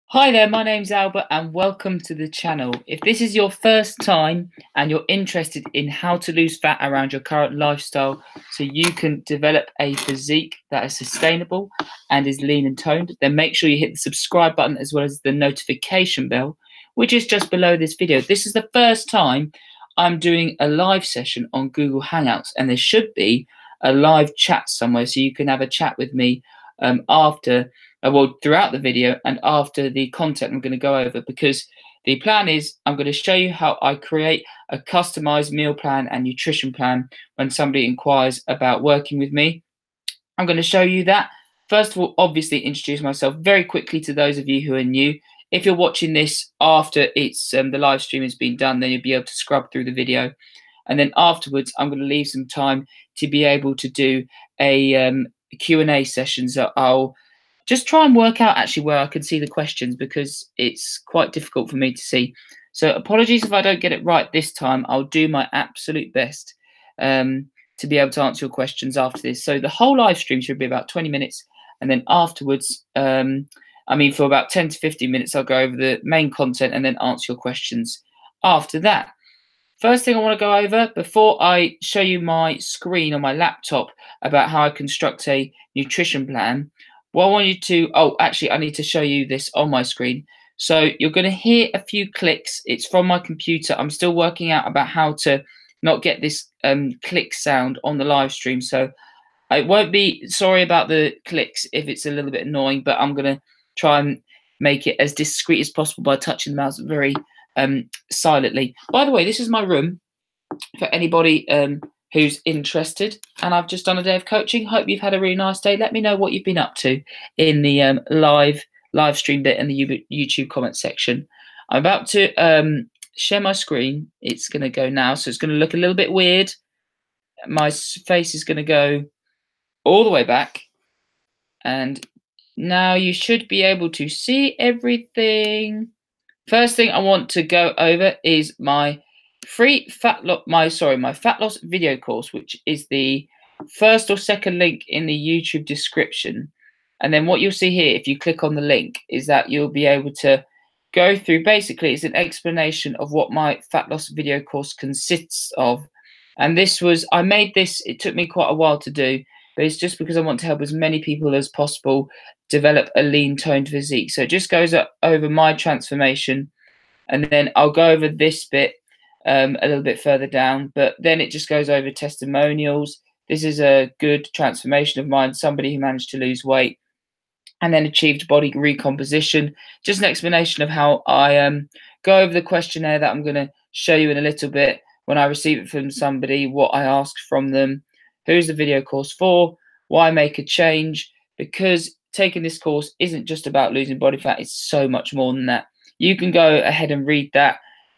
Hi there, my name's Albert and welcome to the channel. If this is your first time and you're interested in how to lose fat around your current lifestyle so you can develop a physique that is sustainable and is lean and toned, then make sure you hit the subscribe button as well as the notification bell, which is just below this video. This is the first time I'm doing a live session on Google Hangouts, and there should be a live chat somewhere so you can have a chat with me throughout the video and after the content I'm going to go over, because the plan is I'm going to show you how I create a customized meal plan and nutrition plan when somebody inquires about working with me. I'm going to show you that. First of all, obviously introduce myself very quickly to those of you who are new. If you're watching this after it's the live stream has been done, then you'll be able to scrub through the video. And then afterwards, I'm going to leave some time to be able to do a Q&A session. So I'll just try and work out actually where I can see the questions, because it's quite difficult for me to see. So apologies if I don't get it right this time. I'll do my absolute best to be able to answer your questions after this. So the whole live stream should be about 20 minutes. And then afterwards, for about 10 to 15 minutes, I'll go over the main content and then answer your questions after that. First thing I want to go over before I show you my screen on my laptop about how I construct a nutrition plan. Well, I want you to, I need to show you this on my screen. So you're going to hear a few clicks. It's from my computer. I'm still working out about how to not get this click sound on the live stream. So I won't be sorry about the clicks if it's a little bit annoying, but I'm going to try and make it as discreet as possible by touching the mouse very silently. By the way, this is my room for anybody who's interested, and I've just done a day of coaching. Hope you've had a really nice day. Let me know what you've been up to in the live stream bit in the YouTube comment section. I'm about to share my screen. It's going to go now, so it's going to look a little bit weird. My face is going to go all the way back, and now you should be able to see everything. First thing I want to go over is my free fat loss video course, which is the first or second link in the YouTube description. And then what you'll see here, if you click on the link, is that you'll be able to go through. Basically, it's an explanation of what my fat loss video course consists of. And I made this, it took me quite a while to do, but it's just because I want to help as many people as possible develop a lean toned physique. So it just goes over my transformation, and then I'll go over this bit a little bit further down, but then it just goes over testimonials. This is a good transformation of mine, somebody who managed to lose weight and then achieved body recomposition. Just an explanation of how I go over the questionnaire that I'm going to show you in a little bit. When I receive it from somebody, what I ask from them, who's the video course for, why make a change, because taking this course isn't just about losing body fat, it's so much more than that. You can go ahead and read that.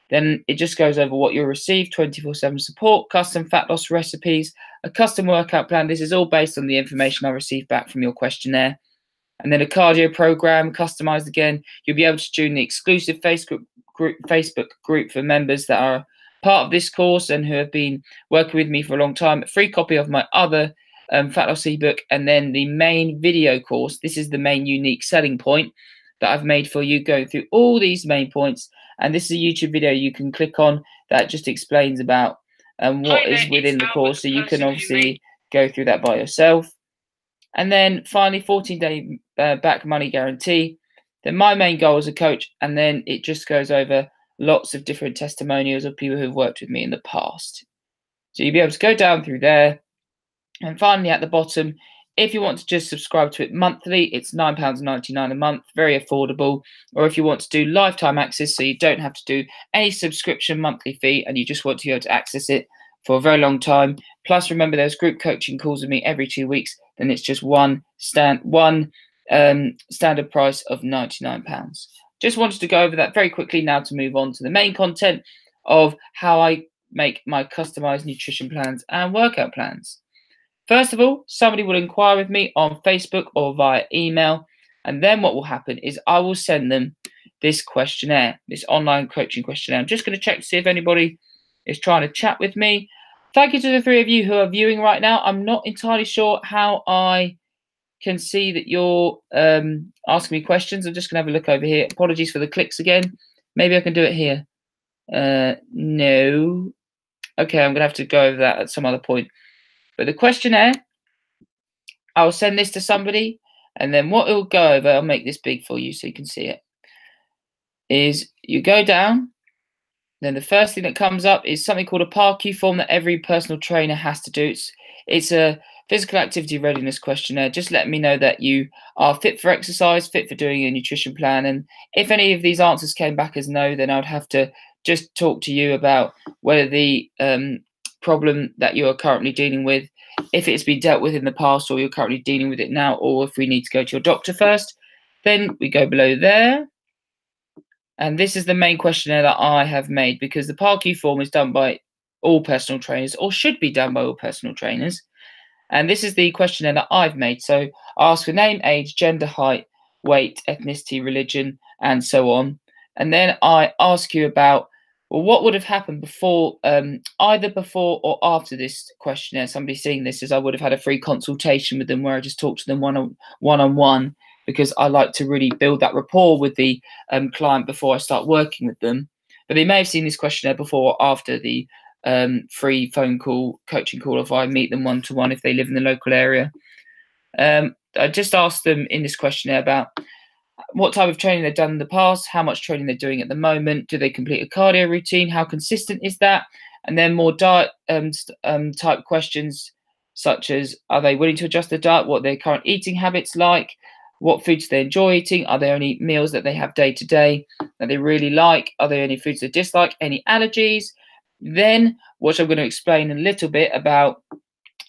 Then it just goes over what you'll receive: 24/7 support, custom fat loss recipes, a custom workout plan. This is all based on the information I received back from your questionnaire. And then a cardio program, customized again. You'll be able to join the exclusive Facebook group for members that are part of this course and who have been working with me for a long time. A free copy of my other fat loss ebook, and then the main video course. This is the main unique selling point that I've made for you, going through all these main points. And this is a YouTube video you can click on that just explains about what is within the course, so you can obviously go through that by yourself. And then finally, 14-day back money guarantee. Then my main goal as a coach, and then it just goes over lots of different testimonials of people who've worked with me in the past. So you'll be able to go down through there. And finally, at the bottom, if you want to just subscribe to it monthly, it's £9.99 a month, very affordable. Or if you want to do lifetime access, so you don't have to do any subscription monthly fee and you just want to be able to access it for a very long time. Plus, remember, there's group coaching calls with me every 2 weeks. Then it's just one standard price of £99. Just wanted to go over that very quickly now to move on to the main content of how I make my customized nutrition plans and workout plans. First of all, somebody will inquire with me on Facebook or via email, and then what will happen is I will send them this questionnaire, this online coaching questionnaire. I'm just going to check to see if anybody is trying to chat with me. Thank you to the 3 of you who are viewing right now. I'm not entirely sure how I can see that you're asking me questions. I'm just going to have a look over here. Apologies for the clicks again. Maybe I can do it here. No. Okay, I'm going to have to go over that at some other point. But the questionnaire, I'll send this to somebody, and then what it'll go over, I'll make this big for you so you can see it, is you go down, then the first thing that comes up is something called a PARQ form that every personal trainer has to do. It's a physical activity readiness questionnaire, just letting me know that you are fit for exercise, fit for doing a nutrition plan. And if any of these answers came back as no, then I'd have to just talk to you about whether the problem that you are currently dealing with, if it's been dealt with in the past or you're currently dealing with it now, or if we need to go to your doctor first. Then we go below there. And this is the main questionnaire that I have made, because the PARQ form is done by all personal trainers, or should be done by all personal trainers. And this is the questionnaire that I've made. So I ask for name, age, gender, height, weight, ethnicity, religion, and so on. And then I ask you about, well, what would have happened before, either before or after this questionnaire. Somebody seeing this, as I would have had a free consultation with them where I just talked to them one-on-one, because I like to really build that rapport with the client before I start working with them. But they may have seen this questionnaire before or after the free phone call, coaching call, if I meet them one-to-one if they live in the local area. I just asked them in this questionnaire about what type of training they've done in the past, how much training they're doing at the moment, do they complete a cardio routine, how consistent is that, and then more diet type questions, such as, are they willing to adjust their diet, what their current eating habits like, what foods they enjoy eating, are there any meals that they have day to day that they really like, are there any foods they dislike, any allergies. Then, what I'm going to explain a little bit about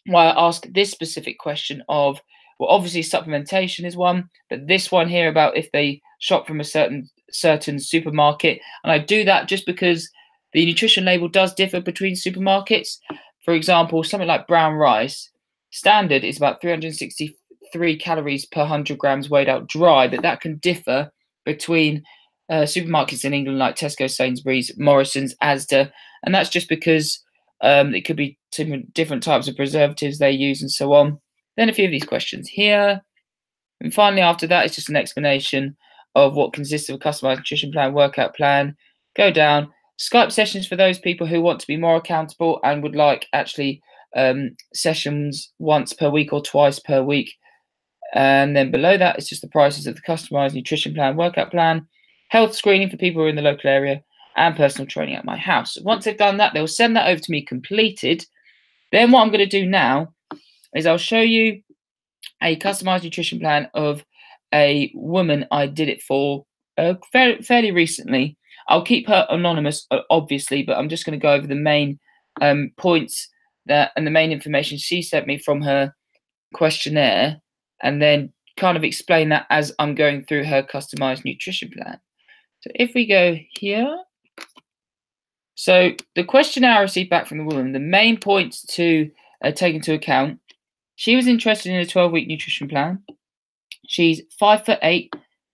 why I ask this specific question of, well, obviously supplementation is one, but this one here about if they shop from a certain supermarket. And I do that just because the nutrition label does differ between supermarkets. For example, something like brown rice, standard is about 363 calories per 100 grams weighed out dry, but that can differ between supermarkets in England like Tesco, Sainsbury's, Morrison's, Asda, and that's just because it could be different types of preservatives they use and so on. Then a few of these questions here. And finally, after that, it's just an explanation of what consists of a customized nutrition plan, workout plan. Go down. Skype sessions for those people who want to be more accountable and would like actually sessions once per week or twice per week. And then below that, it's just the prices of the customized nutrition plan, workout plan, health screening for people who are in the local area, and personal training at my house. Once they've done that, they'll send that over to me completed. Then what I'm going to do now is I'll show you a customized nutrition plan of a woman I did it for fairly recently. I'll keep her anonymous, obviously, but I'm just going to go over the main points and the main information she sent me from her questionnaire, and then kind of explain that as I'm going through her customized nutrition plan. So if we go here, so the questionnaire I received back from the woman, the main points to take into account: she was interested in a 12-week nutrition plan. She's 5'8",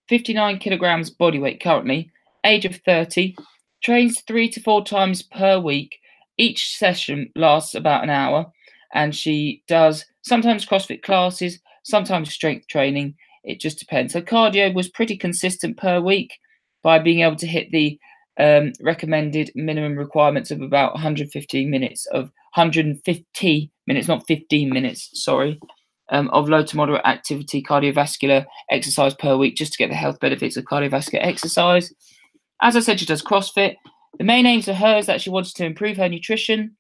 59 kilograms body weight currently, age of 30, trains 3 to 4 times per week. Each session lasts about an hour, and she does sometimes CrossFit classes, sometimes strength training. It just depends. Her cardio was pretty consistent per week by being able to hit the recommended minimum requirements of about 150 minutes, not 15 minutes, sorry, of low to moderate activity cardiovascular exercise per week, just to get the health benefits of cardiovascular exercise. As I said, she does CrossFit. The main aims for her is that she wanted to improve her nutrition,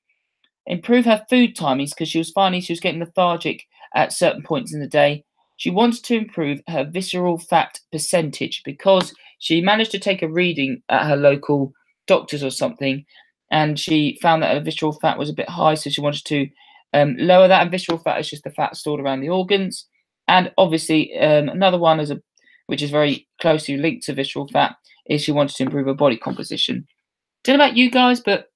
improve her food timings, because she was finding she was getting lethargic at certain points in the day. She wanted to improve her visceral fat percentage because she managed to take a reading at her local doctor's or something, and she found that her visceral fat was a bit high, so she wanted to lower that. And visceral fat is just the fat stored around the organs. And obviously, another one which is very closely linked to visceral fat is she wanted to improve her body composition. Don't know about you guys, but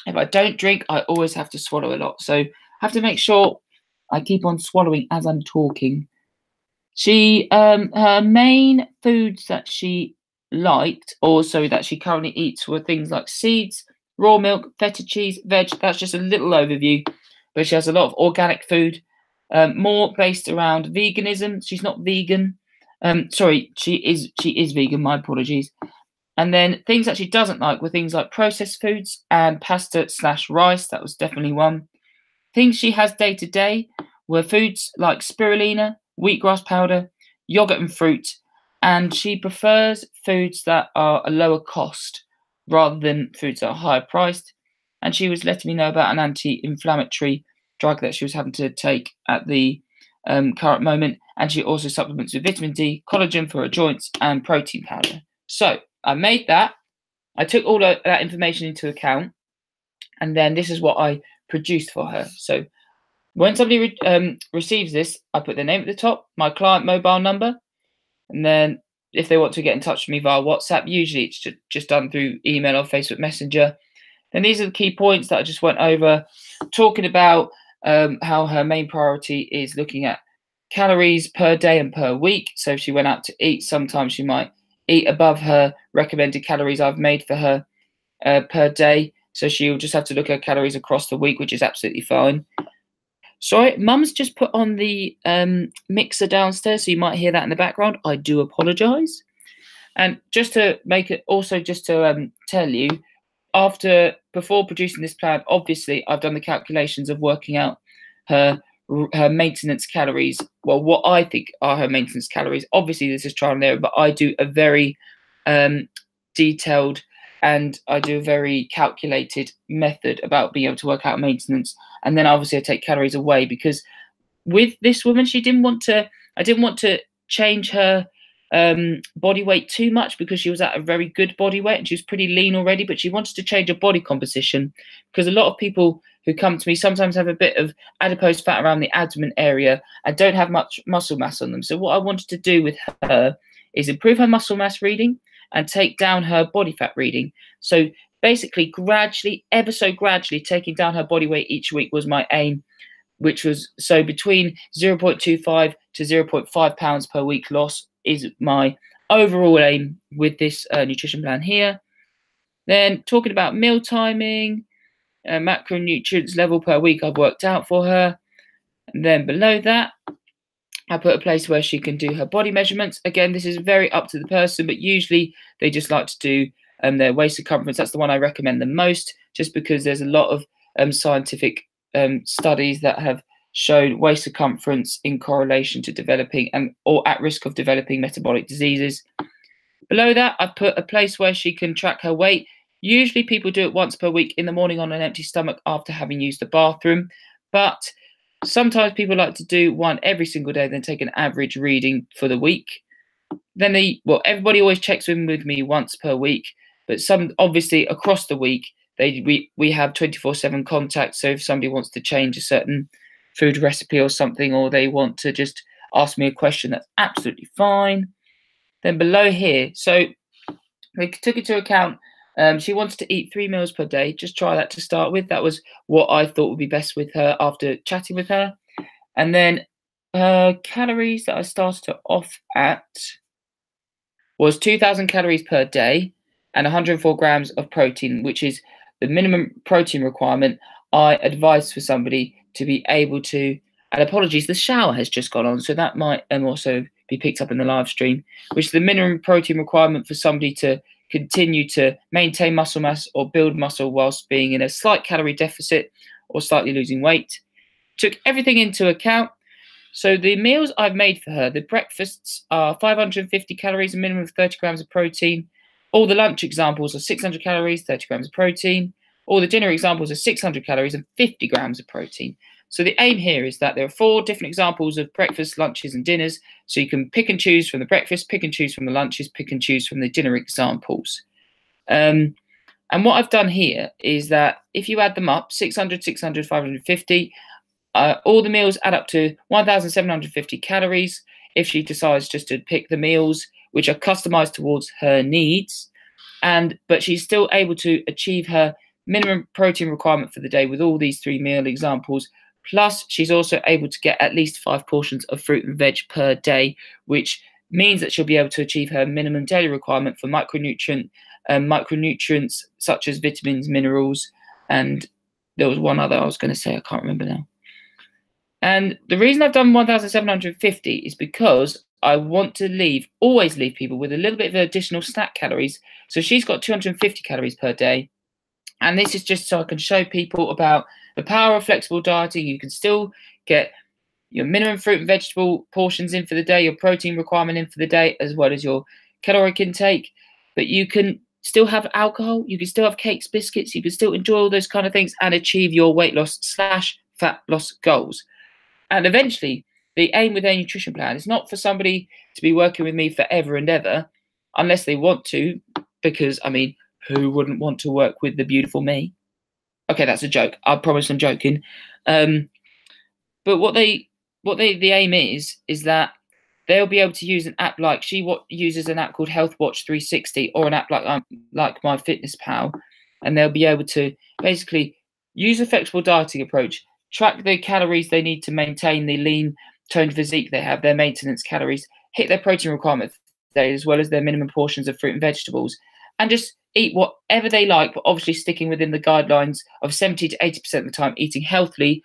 if I don't drink, I always have to swallow a lot. So I have to make sure I keep on swallowing as I'm talking. Her main foods that she liked, also that she currently eats, were things like seeds, raw milk, feta cheese, veg. That's just a little overview, but she has a lot of organic food, more based around veganism. She's not vegan. Sorry, she is vegan. My apologies. And then things that she doesn't like were things like processed foods and pasta/rice. That was definitely one. Things she has day to day were foods like spirulina, wheatgrass powder, yogurt and fruit, and she prefers foods that are a lower cost rather than foods that are higher priced. And she was letting me know about an anti-inflammatory drug that she was having to take at the current moment, and she also supplements with vitamin D, collagen for her joints, and protein powder. So I made that. I took all of that information into account, and then this is what I produced for her. So when somebody receives this, I put their name at the top, my client mobile number, and then if they want to get in touch with me via WhatsApp, usually it's just done through email or Facebook Messenger. Then these are the key points that I just went over, talking about how her main priority is looking at calories per day and per week. So if she went out to eat, sometimes she might eat above her recommended calories I've made for her per day. So she'll just have to look at calories across the week, which is absolutely fine. Sorry, Mum's just put on the mixer downstairs, so you might hear that in the background. I do apologise. And just to make it, also just to tell you, before producing this plan, obviously I've done the calculations of working out her maintenance calories. Well, what I think are her maintenance calories. Obviously, this is trial and error, but I do a very detailed and I do a very calculated method about being able to work out maintenance. And then obviously I take calories away, because with this woman, I didn't want to change her body weight too much, because she was at a very good body weight and she was pretty lean already, but she wanted to change her body composition, because a lot of people who come to me sometimes have a bit of adipose fat around the abdomen area and don't have much muscle mass on them. So what I wanted to do with her is improve her muscle mass reading and take down her body fat reading. So basically, gradually, ever so gradually, taking down her body weight each week was my aim, which was so between 0.25 to 0.5 pounds per week loss is my overall aim with this nutrition plan here. Then talking about meal timing, macronutrients level per week I've worked out for her. And then below that, I put a place where she can do her body measurements. Again, this is very up to the person, but usually they just like to do their waist circumference. That's the one I recommend the most, just because there's a lot of scientific studies that have shown waist circumference in correlation to developing or at risk of developing metabolic diseases. Below that, I've put a place where she can track her weight. Usually people do it once per week in the morning on an empty stomach after having used the bathroom, but sometimes people like to do one every single day, then take an average reading for the week. Then everybody always checks in with me once per week, but some obviously across the week we have 24/7 contact. So if somebody wants to change a certain food recipe or something, or they want to just ask me a question, that's absolutely fine. Then below here, so we took into account she wanted to eat 3 meals per day. Just try that to start with. That was what I thought would be best with her after chatting with her. And then calories that I started her off at was 2,000 calories per day and 104 grams of protein, which is the minimum protein requirement I advise for somebody to be able to. And apologies, the shower has just gone on, so that might also be picked up in the live stream, which is the minimum protein requirement for somebody to continue to maintain muscle mass or build muscle whilst being in a slight calorie deficit or slightly losing weight. Took everything into account. So the meals I've made for her, the breakfasts are 550 calories, a minimum of 30 grams of protein. All the lunch examples are 600 calories, 30 grams of protein. All the dinner examples are 600 calories and 50 grams of protein. So the aim here is that there are 4 different examples of breakfast, lunches, and dinners. So you can pick and choose from the breakfast, pick and choose from the lunches, pick and choose from the dinner examples. And what I've done here is that if you add them up, 600, 600, 550, all the meals add up to 1,750 calories if she decides just to pick the meals which are customized towards her needs. But she's still able to achieve her minimum protein requirement for the day with all these 3 meal examples. Plus, she's also able to get at least 5 portions of fruit and veg per day, which means that she'll be able to achieve her minimum daily requirement for micronutrients such as vitamins, minerals, and there was one other I was going to say, I can't remember now. And the reason I've done 1,750 is because I want to always leave people with a little bit of additional snack calories. So she's got 250 calories per day. And this is just so I can show people about the power of flexible dieting. You can still get your minimum fruit and vegetable portions in for the day, your protein requirement in for the day, as well as your caloric intake. But you can still have alcohol, you can still have cakes, biscuits, you can still enjoy all those kind of things and achieve your weight loss / fat loss goals. And eventually, the aim with a nutrition plan is not for somebody to be working with me forever and ever, unless they want to, because, I mean, who wouldn't want to work with the beautiful me? Okay, that's a joke. I promise I'm joking. But the aim is that they'll be able to use an app like uses an app called Health Watch 360 or an app like MyFitnessPal, and they'll be able to basically use a flexible dieting approach, track the calories they need to maintain the lean toned physique they have, their maintenance calories, hit their protein requirement for the day, as well as their minimum portions of fruit and vegetables, and just eat whatever they like, but obviously sticking within the guidelines of 70 to 80% of the time eating healthily,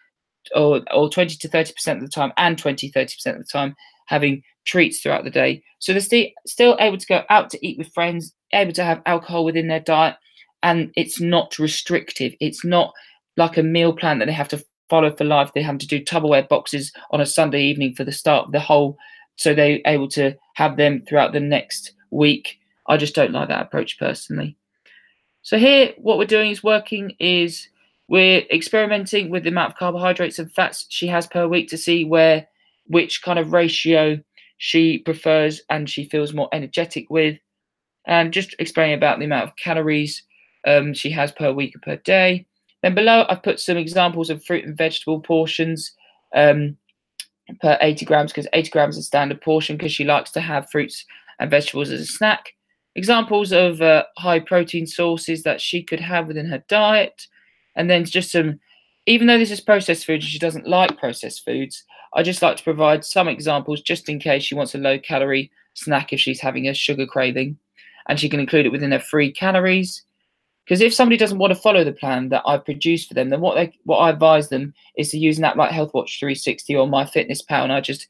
or 20 to 30% of the time, and 20-30% of the time having treats throughout the day. So they're still able to go out to eat with friends, able to have alcohol within their diet, and it's not restrictive. It's not like a meal plan that they have to follow for life. They have to do Tupperware boxes on a Sunday evening for the start of the whole, so they're able to have them throughout the next week. I just don't like that approach personally. So here, what we're doing is we're experimenting with the amount of carbohydrates and fats she has per week to see which kind of ratio she prefers and she feels more energetic with, and just explaining about the amount of calories she has per week or per day. Then below, I've put some examples of fruit and vegetable portions per 80 grams, because 80 grams is a standard portion because she likes to have fruits and vegetables as a snack. Examples of high protein sources that she could have within her diet. And then just some, even though this is processed food and she doesn't like processed foods, I just like to provide some examples just in case she wants a low calorie snack if she's having a sugar craving. And she can include it within her free calories. Because if somebody doesn't want to follow the plan that I've produced for them, then what I advise them is to use an app like Health Watch 360 or MyFitnessPal, and I just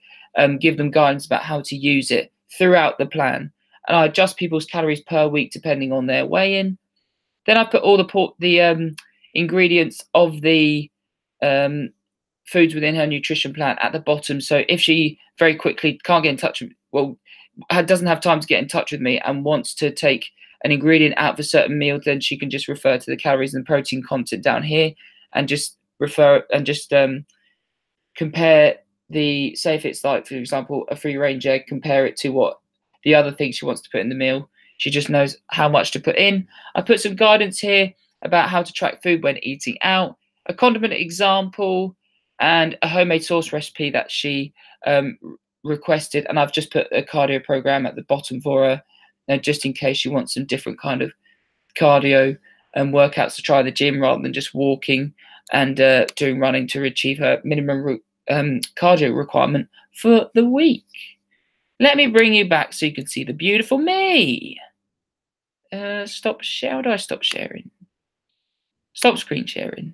give them guidance about how to use it throughout the plan. And I adjust people's calories per week depending on their weigh-in. Then I put all the ingredients of the foods within her nutrition plan at the bottom. So if she very quickly can't get in touch with, doesn't have time to get in touch with me and wants to take an ingredient out of a certain meal, then she can just refer to the calories and protein content down here and just compare say if it's like, for example, a free range egg, compare it to what the other things she wants to put in the meal. She just knows how much to put in. I put some guidance here about how to track food when eating out, a condiment example, and a homemade sauce recipe that she requested. And I've just put a cardio program at the bottom for her, just in case she wants some different kind of cardio and workouts to try the gym rather than just walking and doing running to achieve her minimum cardio requirement for the week. Let me bring you back so you can see the beautiful me. Stop share. How do I stop sharing? Stop screen sharing.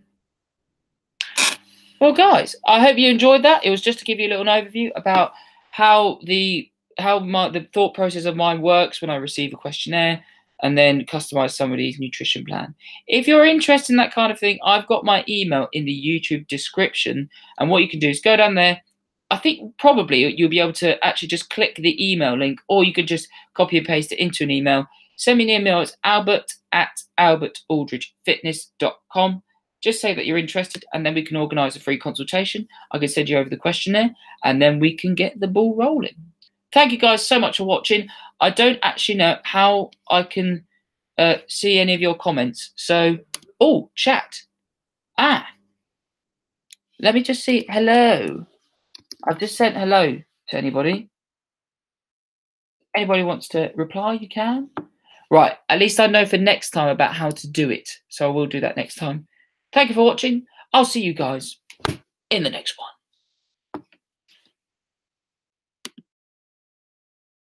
Well, guys, I hope you enjoyed that. It was just to give you a little overview about how the thought process of mine works when I receive a questionnaire and then customize somebody's nutrition plan. If you're interested in that kind of thing, I've got my email in the YouTube description. And what you can do is go down there. I think probably you'll be able to actually just click the email link, or you could just copy and paste it into an email. Send me an email. It's albert@albertaldridgefitness.com. Just say that you're interested, and then we can organise a free consultation. I can send you over the questionnaire, and then we can get the ball rolling. Thank you guys so much for watching. I don't actually know how I can see any of your comments. So, chat. Let me just see. Hello. I've just sent hello to anybody. Anybody wants to reply, you can. Right, at least I know for next time about how to do it. So I will do that next time. Thank you for watching. I'll see you guys in the next one.